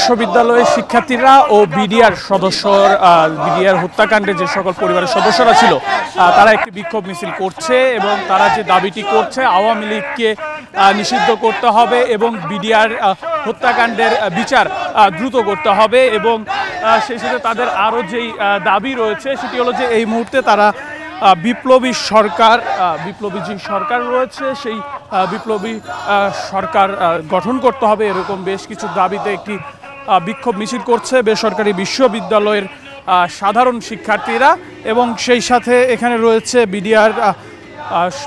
বিশ্ববিদ্যালয়ের শিক্ষার্থীরা ও BDR BDR হত্যাকাণ্ডে যে সকল পরিবারের সদস্যরা ছিল তারা একটি বিক্ষোভ মিছিল করছে এবং তারা যে দাবিটি করছে আওয়ামী লীগকে নিষিদ্ধ করতে হবে এবং বিডিআর হত্যাকাণ্ডের বিচার দ্রুত করতে হবে এবং সেই সাথে তাদের আরও যেই দাবি রয়েছে সেটি হলো যে এই মুহূর্তে তারা বিপ্লবী যে সরকার রয়েছে সেই বিপ্লবী সরকার গঠন করতে হবে এরকম বেশ কিছু দাবিতে একটি বিক্ষোভ মিছিল করছে বেসরকারি বিশ্ববিদ্যালয়ের সাধারণ শিক্ষার্থীরা এবং সেই সাথে এখানে রয়েছে বিডিআর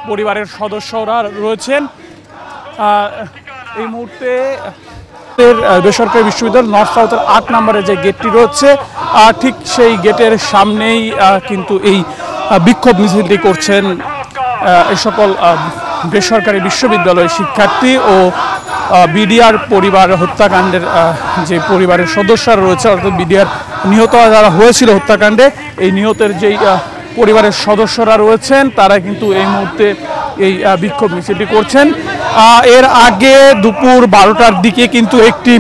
পরিবারের সদস্যরা রয়েছেন। এই মুহূর্তে বেসরকারি বিশ্ববিদ্যালয় নর্থ সাউথের ৮ নম্বরে যে গেটটি রয়েছে ঠিক সেই গেটের সামনেই কিন্তু এই বিক্ষোভ মিছিলটি করছেন এই সকল বেসরকারি বিশ্ববিদ্যালয়ের শিক্ষার্থী ও বিডিআর পরিবার হত্যাকাণ্ডের যে পরিবারের সদস্যরা রয়েছে অর্থাৎ বিডিআর নিহত যারা হয়েছিল হত্যাকাণ্ডে এই নিহতের যেই পরিবারের সদস্যরা রয়েছেন তারা কিন্তু এই মুহূর্তে এই বিক্ষোভ মিছিলটি করছেন। এর আগে দুপুর 12টার দিকে কিন্তু একটি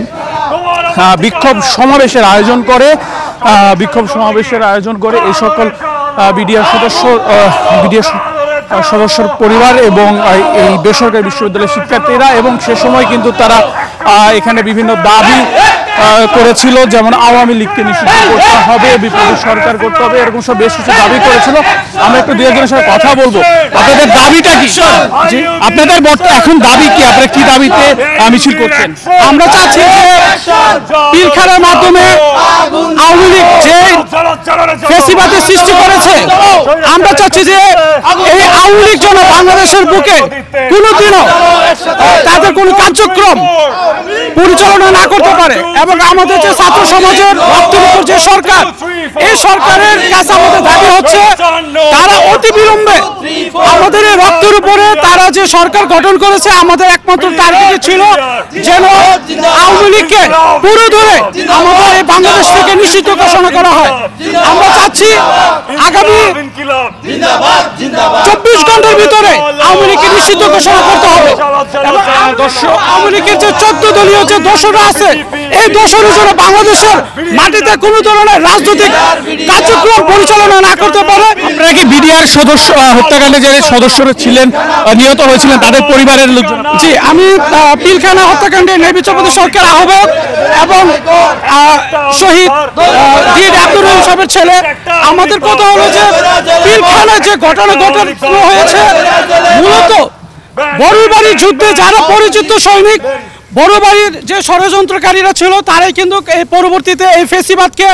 বিক্ষোভ সমাবেশের আয়োজন করে এই সকল বিডিআর সদস্যর পরিবার এবং এই বেসরকারি বিশ্ববিদ্যালয়ের শিক্ষার্থীরা এবং সে সময় কিন্তু তারা এখানে বিভিন্ন দাবি করেছিল, যেমন আওয়ামী লীগকে নিষিদ্ধ করতে হবে, বিপ্লবী সরকার করতে হবে, এরকম সব বেশ কিছু দাবি করেছিল। আমরা একটু দুই একজনের সাথে কথা বলবো। আপনাদের দাবিটা কি? আপনাদের এখন দাবি কি? আপনারা কি দাবিতে মিছিল করছেন? আমরা চাচ্ছি পিলখানার মাধ্যমে আওয়ামী লীগ যে ফ্যাসিবাদের সৃষ্টি করেছে, আমরা চাচ্ছি যে এই আওয়ামী লীগ যেন বাংলাদেশের বুকে কোনোদিনও তাদের কোনো কার্যক্রম পরিচালনা না করতে পারে এবং আমাদের যে ছাত্র সমাজের রক্তের উপর যে সরকার, এই সরকারের কাছে আমাদের দাবি হচ্ছে তারা অতি বিলম্বে আমাদের এই রক্তের উপরে তারা যে সরকার গঠন করেছে আমাদের একমাত্র টার্গেট ছিল যেন আওয়ামী লীগকে পুরো ধরে আমাদের এই বাংলাদেশ থেকে নিষিদ্ধ ঘোষণা করা হয়। আমরা চাচ্ছি আগামী 24 ঘন্টার ভিতরে আওয়ামী লীগকে নিষিদ্ধ ঘোষণা করতে হবে এবং আওয়ামী লীগের যে 14 দলীয় যে দোসররা আছে এই দোসরের জন্য বাংলাদেশের মাটিতে কোনো ধরনের রাজনৈতিক কার্যক্রম পরিচালনা না করতে পারে। আপনারা কি বিডিআর সদস্য হত্যাকাণ্ডে যে সদস্যরা ছিলেন নিহত হয়েছিলেন তাদের পরিবারের লোকজন? জি, আমি পিলখানা হত্যাকাণ্ডে নির্বাচনী সরকার আহ্বায়ক এবং শহীদ আব্দুর রহিম সাহেবের ছেলে। আমাদের কথা হলো যে পিলখানায় যে ঘটনা হয়েছে মূলত বড়বাড়ির যুদ্ধে যারা পরিচিত সৈনিক, বড়বাড়ির যে ষড়যন্ত্রকারীরা ছিল তারাই কিন্তু এই পরবর্তীতে এই ফ্যাসিবাদকে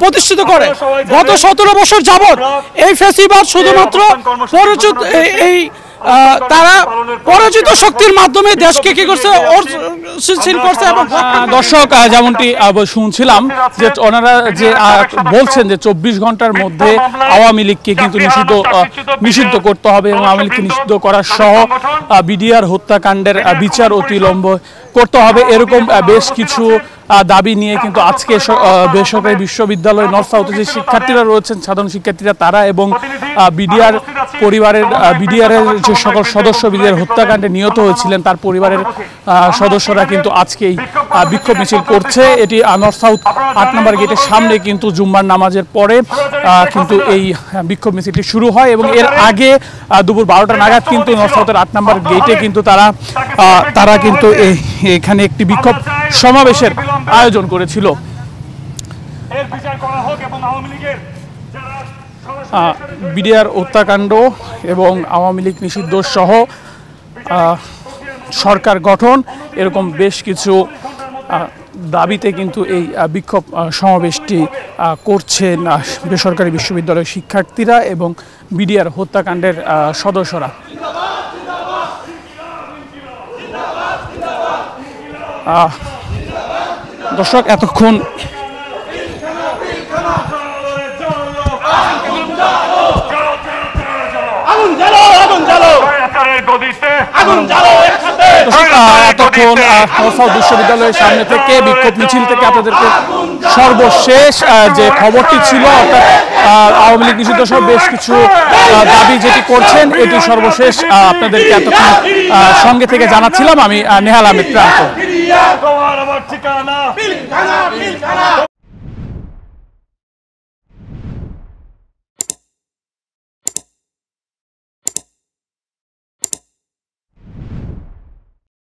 প্রতিষ্ঠিত করে। গত 17 বছর যাবৎ এই ফ্যাসিবাদ শুধুমাত্র তারা পরাজিত শক্তির মাধ্যমে দেশকে কি করছে করছে। এবং দর্শক যেমনটি শুনছিলাম যে ওনারা যে বলছেন যে 24 ঘন্টার মধ্যে আওয়ামী লীগকে কিন্তু নিষিদ্ধ করতে হবে এবং আওয়ামী লীগকে নিষিদ্ধ করার সহ বিডিআর হত্যাকাণ্ডের বিচার অতিবিলম্বে করতে হবে, এরকম বেশ কিছু দাবি নিয়ে কিন্তু আজকে বেসরকারি বিশ্ববিদ্যালয় নর্থ সাউথে যে শিক্ষার্থীরা রয়েছেন সাধারণ শিক্ষার্থীরা তারা এবং বিডিআর যে সকল সদস্য বিডিআর হত্যাকাণ্ডে নিহত হয়েছিলেন তার পরিবারের সদস্যরা কিন্তু আজকেই বিক্ষোভ মিছিল করছে। এটি নর্থ সাউথ 8 নম্বর গেটের সামনে কিন্তু জুম্মার নামাজের পরে কিন্তু এই বিক্ষোভ মিছিলটি শুরু হয় এবং এর আগে দুপুর 12টা নাগাদ কিন্তু নর্থ সাউথের 8 নম্বর গেটে কিন্তু তারা কিন্তু এখানে একটি বিক্ষোভ সমাবেশের আয়োজন করেছিল। বিডিআর হত্যাকাণ্ড এবং আওয়ামী লীগ নিষিদ্ধ সহ সরকার গঠন এরকম বেশ কিছু দাবিতে কিন্তু এই বিক্ষোভ সমাবেশটি করছেন বেসরকারি বিশ্ববিদ্যালয়ের শিক্ষার্থীরা এবং বিডিআর হত্যাকাণ্ডের সদস্যরা। দর্শক এতক্ষণ বিশ্ববিদ্যালয়ের সামনে থেকে বিক্ষোভ মিছিল থেকে আপনাদেরকে সর্বশেষ যে খবরটি ছিল অর্থাৎ আওয়ামী লীগ নিষিদ্ধ সহ বেশ কিছু দাবি যেটি করছেন এটি সর্বশেষ আপনাদেরকে এতক্ষণ সঙ্গে থেকে জানাচ্ছিলাম আমি নেহাল আহমেদ প্রান্ত। তোমার আমার ঠিকানা